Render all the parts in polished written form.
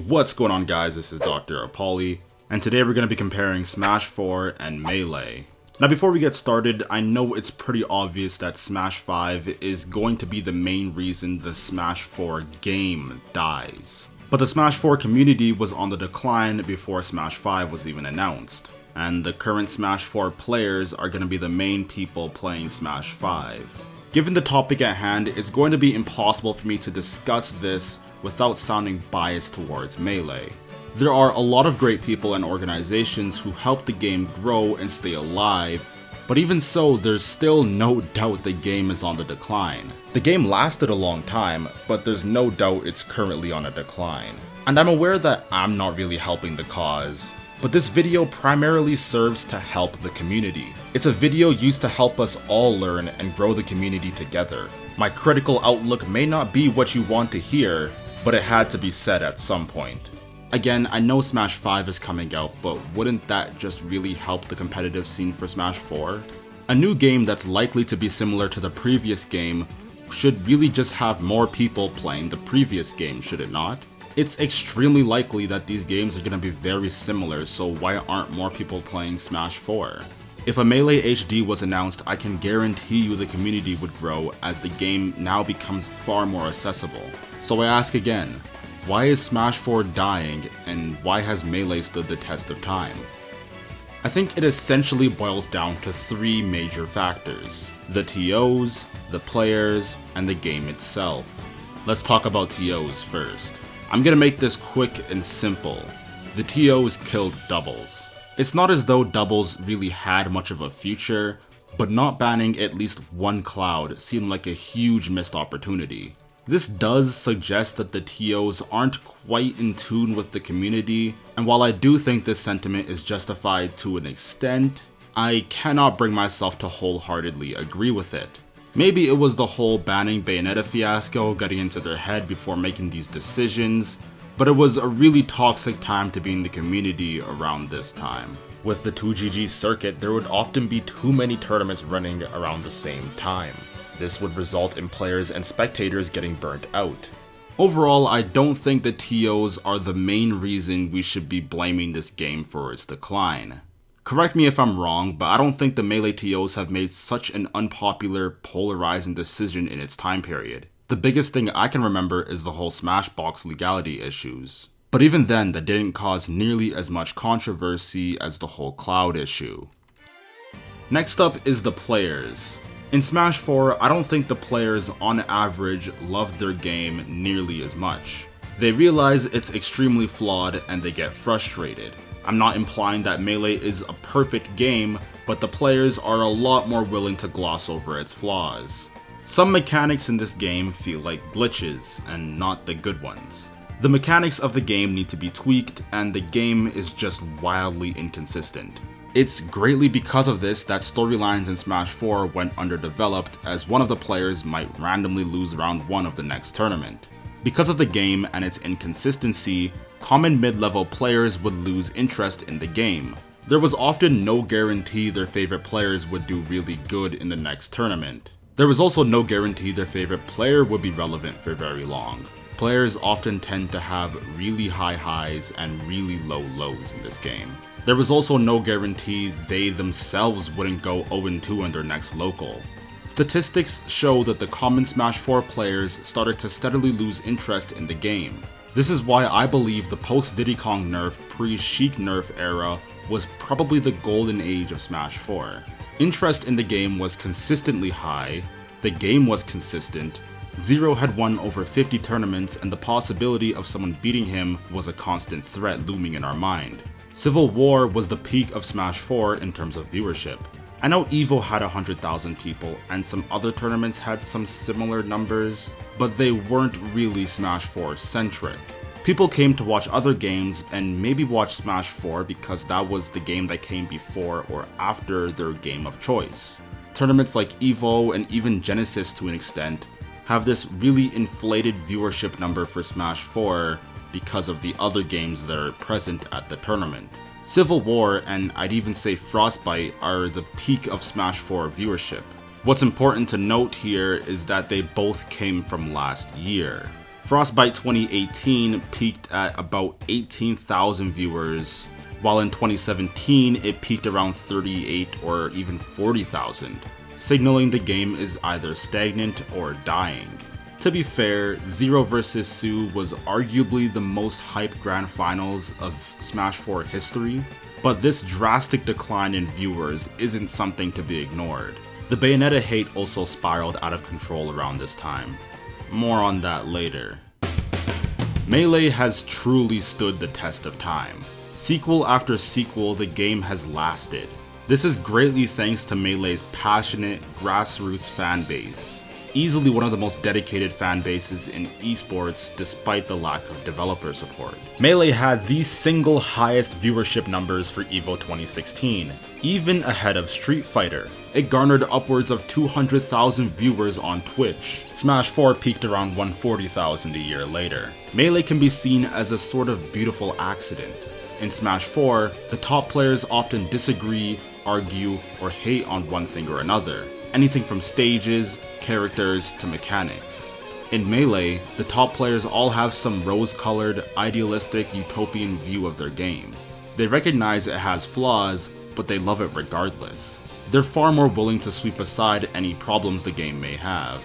What's going on, guys? This is DrUpauli, and today we're going to be comparing Smash 4 and Melee. Now before we get started, I know it's pretty obvious that Smash 5 is going to be the main reason the Smash 4 game dies. But the Smash 4 community was on the decline before Smash 5 was even announced, and the current Smash 4 players are going to be the main people playing Smash 5. Given the topic at hand, it's going to be impossible for me to discuss this without sounding biased towards Melee. There are a lot of great people and organizations who help the game grow and stay alive, but even so, there's still no doubt the game is on the decline. The game lasted a long time, but there's no doubt it's currently on a decline. And I'm aware that I'm not really helping the cause, but this video primarily serves to help the community. It's a video used to help us all learn and grow the community together. My critical outlook may not be what you want to hear, but it had to be said at some point. Again, I know Smash 5 is coming out, but wouldn't that just really help the competitive scene for Smash 4? A new game that's likely to be similar to the previous game should really just have more people playing the previous game, should it not? It's extremely likely that these games are going to be very similar, so why aren't more people playing Smash 4? If a Melee HD was announced, I can guarantee you the community would grow as the game now becomes far more accessible. So I ask again, why is Smash 4 dying, and why has Melee stood the test of time? I think it essentially boils down to three major factors: the TOs, the players, and the game itself. Let's talk about TOs first. I'm gonna make this quick and simple. The TOs killed doubles. It's not as though doubles really had much of a future, but not banning at least one Cloud seemed like a huge missed opportunity. This does suggest that the TOs aren't quite in tune with the community, and while I do think this sentiment is justified to an extent, I cannot bring myself to wholeheartedly agree with it. Maybe it was the whole banning Bayonetta fiasco getting into their head before making these decisions, but it was a really toxic time to be in the community around this time. With the 2GG circuit, there would often be too many tournaments running around the same time. This would result in players and spectators getting burnt out. Overall, I don't think the TOs are the main reason we should be blaming this game for its decline. Correct me if I'm wrong, but I don't think the Melee TOs have made such an unpopular, polarizing decision in its time period. The biggest thing I can remember is the whole Smashbox legality issues. But even then, that didn't cause nearly as much controversy as the whole Cloud issue. Next up is the players. In Smash 4, I don't think the players on average love their game nearly as much. They realize it's extremely flawed and they get frustrated. I'm not implying that Melee is a perfect game, but the players are a lot more willing to gloss over its flaws. Some mechanics in this game feel like glitches, and not the good ones. The mechanics of the game need to be tweaked, and the game is just wildly inconsistent. It's greatly because of this that storylines in Smash 4 went underdeveloped, as one of the players might randomly lose round 1 of the next tournament. Because of the game and its inconsistency, common mid-level players would lose interest in the game. There was often no guarantee their favorite players would do really good in the next tournament. There was also no guarantee their favorite player would be relevant for very long. Players often tend to have really high highs and really low lows in this game. There was also no guarantee they themselves wouldn't go 0-2 in their next local. Statistics show that the common Smash 4 players started to steadily lose interest in the game. This is why I believe the post-Diddy Kong nerf, pre-Sheik nerf era was probably the golden age of Smash 4. Interest in the game was consistently high, the game was consistent, Zero had won over 50 tournaments, and the possibility of someone beating him was a constant threat looming in our mind. Civil War was the peak of Smash 4 in terms of viewership. I know EVO had 100,000 people, and some other tournaments had some similar numbers, but they weren't really Smash 4 centric. People came to watch other games and maybe watch Smash 4 because that was the game that came before or after their game of choice. Tournaments like EVO and even Genesis to an extent have this really inflated viewership number for Smash 4 because of the other games that are present at the tournament. Civil War and I'd even say Frostbite are the peak of Smash 4 viewership. What's important to note here is that they both came from last year. Frostbite 2018 peaked at about 18,000 viewers, while in 2017 it peaked around 38 or even 40,000, signaling the game is either stagnant or dying. To be fair, Zero vs. Sue was arguably the most hyped grand finals of Smash 4 history, but this drastic decline in viewers isn't something to be ignored. The Bayonetta hate also spiraled out of control around this time. More on that later. Melee has truly stood the test of time. Sequel after sequel, the game has lasted. This is greatly thanks to Melee's passionate, grassroots fan base. Easily one of the most dedicated fan bases in esports despite the lack of developer support. Melee had the single highest viewership numbers for EVO 2016, even ahead of Street Fighter. It garnered upwards of 200,000 viewers on Twitch. Smash 4 peaked around 140,000 a year later. Melee can be seen as a sort of beautiful accident. In Smash 4, the top players often disagree, argue, or hate on one thing or another. Anything from stages, characters, to mechanics. In Melee, the top players all have some rose-colored, idealistic, utopian view of their game. They recognize it has flaws, but they love it regardless. They're far more willing to sweep aside any problems the game may have.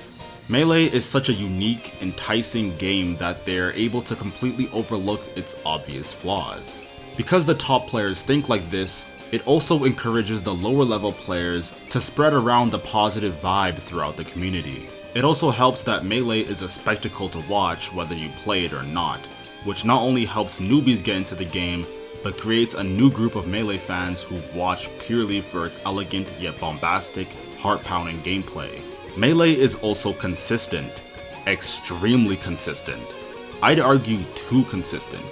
Melee is such a unique, enticing game that they're able to completely overlook its obvious flaws. Because the top players think like this, it also encourages the lower level players to spread around the positive vibe throughout the community. It also helps that Melee is a spectacle to watch whether you play it or not, which not only helps newbies get into the game, but creates a new group of Melee fans who watch purely for its elegant yet bombastic, heart-pounding gameplay. Melee is also consistent. Extremely consistent. I'd argue too consistent.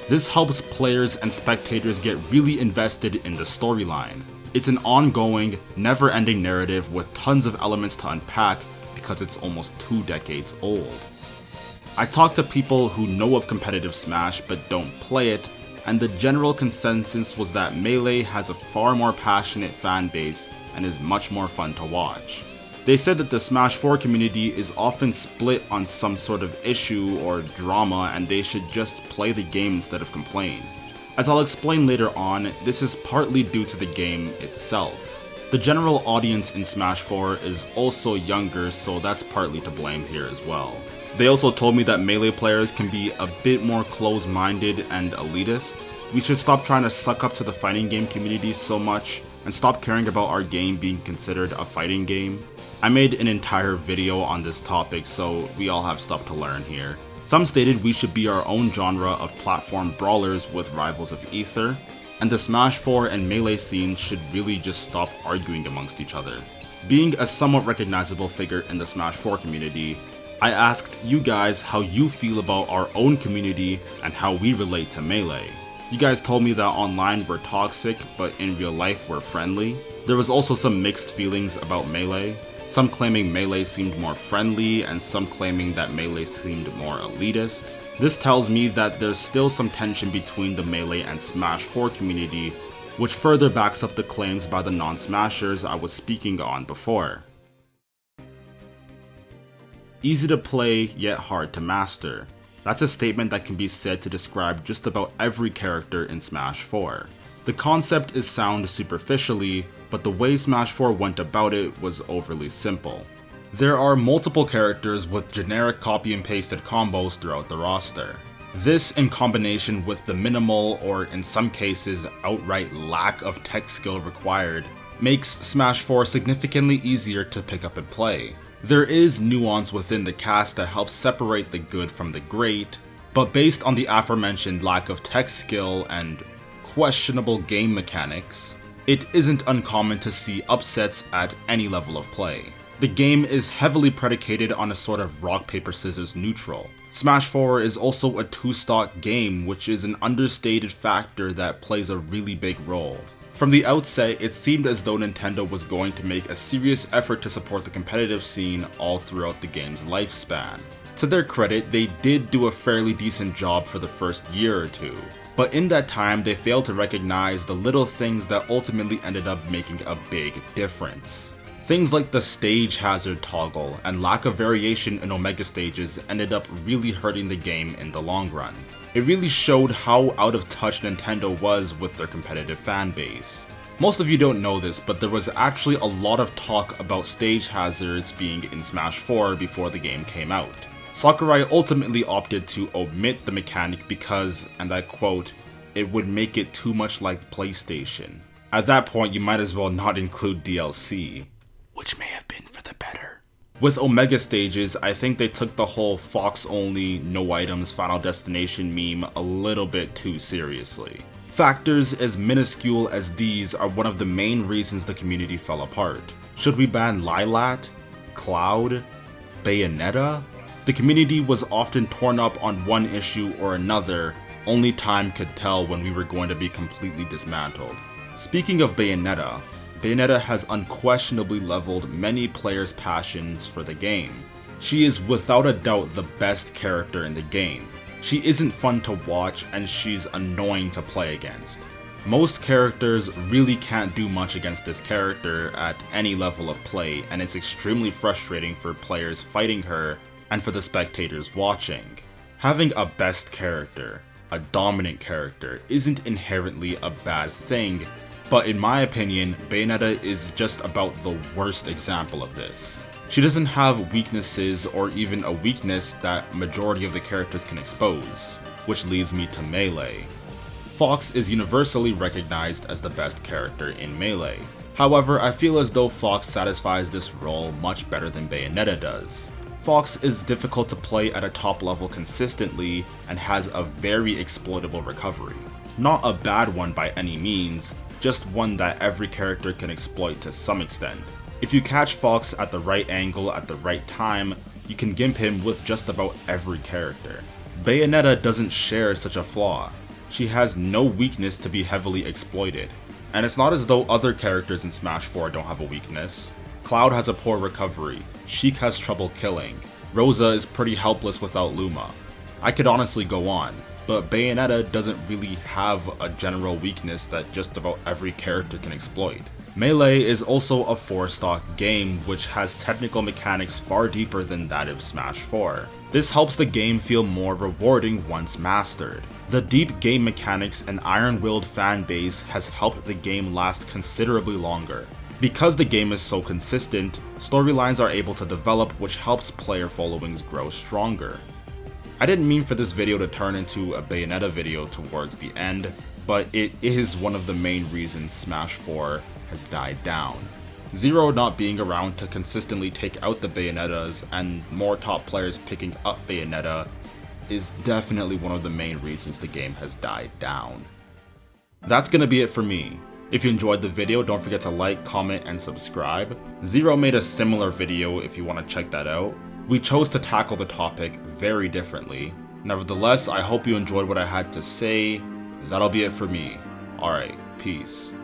This helps players and spectators get really invested in the storyline. It's an ongoing, never-ending narrative with tons of elements to unpack because it's almost 2 decades old. I talked to people who know of competitive Smash but don't play it, and the general consensus was that Melee has a far more passionate fan base and is much more fun to watch. They said that the Smash 4 community is often split on some sort of issue or drama and they should just play the game instead of complain. As I'll explain later on, this is partly due to the game itself. The general audience in Smash 4 is also younger, so that's partly to blame here as well. They also told me that Melee players can be a bit more close-minded and elitist. We should stop trying to suck up to the fighting game community so much and stop caring about our game being considered a fighting game. I made an entire video on this topic, so we all have stuff to learn here. Some stated we should be our own genre of platform brawlers with rivals of Ether, and the Smash 4 and Melee scenes should really just stop arguing amongst each other. Being a somewhat recognizable figure in the Smash 4 community, I asked you guys how you feel about our own community and how we relate to Melee. You guys told me that online we're toxic, but in real life we're friendly. There was also some mixed feelings about Melee. Some claiming Melee seemed more friendly, and some claiming that Melee seemed more elitist. This tells me that there's still some tension between the Melee and Smash 4 community, which further backs up the claims by the non-smashers I was speaking on before. Easy to play, yet hard to master. That's a statement that can be said to describe just about every character in Smash 4. The concept is sound superficially, but the way Smash 4 went about it was overly simple. There are multiple characters with generic copy and pasted combos throughout the roster. This, in combination with the minimal, or in some cases outright lack of tech skill required, makes Smash 4 significantly easier to pick up and play. There is nuance within the cast that helps separate the good from the great, but based on the aforementioned lack of tech skill and questionable game mechanics, it isn't uncommon to see upsets at any level of play. The game is heavily predicated on a sort of rock paper scissors neutral. Smash 4 is also a two-stock game, which is an understated factor that plays a really big role. From the outset, it seemed as though Nintendo was going to make a serious effort to support the competitive scene all throughout the game's lifespan. To their credit, they did do a fairly decent job for the first year or two, but in that time they failed to recognize the little things that ultimately ended up making a big difference. Things like the stage hazard toggle and lack of variation in Omega stages ended up really hurting the game in the long run. It really showed how out of touch Nintendo was with their competitive fan base. Most of you don't know this, but there was actually a lot of talk about stage hazards being in Smash 4 before the game came out. Sakurai ultimately opted to omit the mechanic because, and I quote, "it would make it too much like PlayStation." At that point, you might as well not include DLC, which may have been for the better. With Omega stages, I think they took the whole Fox only, no items, Final Destination meme a little bit too seriously. Factors as minuscule as these are one of the main reasons the community fell apart. Should we ban Lilat? Cloud? Bayonetta? The community was often torn up on one issue or another, only time could tell when we were going to be completely dismantled. Speaking of Bayonetta, Bayonetta has unquestionably leveled many players' passions for the game. She is without a doubt the best character in the game. She isn't fun to watch and she's annoying to play against. Most characters really can't do much against this character at any level of play, and it's extremely frustrating for players fighting her and for the spectators watching. Having a best character, a dominant character, isn't inherently a bad thing, but in my opinion, Bayonetta is just about the worst example of this. She doesn't have weaknesses or even a weakness that majority of the characters can expose, which leads me to Melee. Fox is universally recognized as the best character in Melee. However, I feel as though Fox satisfies this role much better than Bayonetta does. Fox is difficult to play at a top level consistently and has a very exploitable recovery. Not a bad one by any means, just one that every character can exploit to some extent. If you catch Fox at the right angle at the right time, you can gimp him with just about every character. Bayonetta doesn't share such a flaw. She has no weakness to be heavily exploited. And it's not as though other characters in Smash 4 don't have a weakness. Cloud has a poor recovery, Sheik has trouble killing, Rosa is pretty helpless without Luma. I could honestly go on, but Bayonetta doesn't really have a general weakness that just about every character can exploit. Melee is also a 4-stock game which has technical mechanics far deeper than that of Smash 4. This helps the game feel more rewarding once mastered. The deep game mechanics and iron-willed fan base has helped the game last considerably longer. Because the game is so consistent, storylines are able to develop, which helps player followings grow stronger. I didn't mean for this video to turn into a Bayonetta video towards the end, but it is one of the main reasons Smash 4 has died down. Zero not being around to consistently take out the Bayonettas and more top players picking up Bayonetta is definitely one of the main reasons the game has died down. That's gonna be it for me. If you enjoyed the video, don't forget to like, comment, and subscribe. Zero made a similar video if you want to check that out. We chose to tackle the topic very differently. Nevertheless, I hope you enjoyed what I had to say. That'll be it for me. Alright, peace.